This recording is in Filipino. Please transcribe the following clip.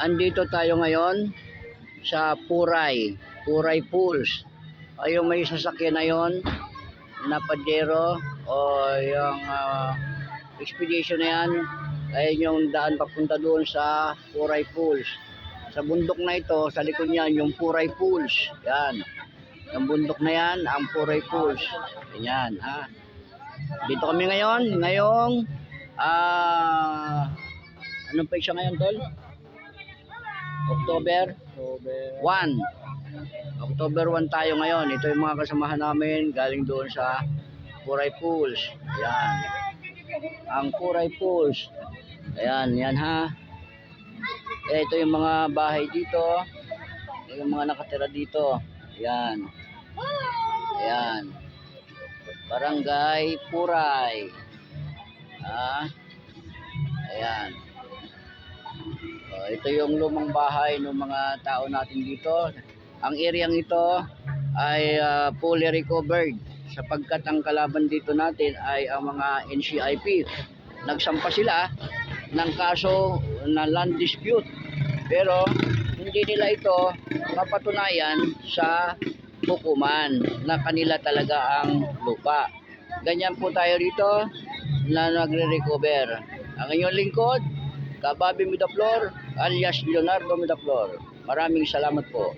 Andito tayo ngayon sa Puray Pools. Yung may sasakyan na yon na Pajero o yung expedition na yan, ay yung daan papunta doon sa Puray Pools. Sa bundok na ito, sa likod niyan yung Puray Pools. Yan. Yung bundok na yan, ang Puray Pools. Yan, ha. Dito kami ngayon, ngayong anong petsa ngayon, tol? October 1. October 1 tayo ngayon. Ito yung mga kasamahan namin galing doon sa Puray Pools. Ayan. Ang Puray Pools. Ayan, yan ha. Ito yung mga bahay dito. Yung mga nakatira dito. Ayan. Ayan. Barangay Puray. Ayan. Ito yung lumang bahay ng mga tao natin dito. Ang areang ito ay fully recovered sapagkat ang kalaban dito natin ay ang mga NCIP. Nagsampa sila ng kaso na land dispute, pero hindi nila ito mapatunayan sa hukuman na kanila talaga ang lupa. Ganyan po tayo dito na nagre-recover. Ang inyong lingkod, Kababi Midaflor alias Leonardo Midaflor. Maraming salamat po.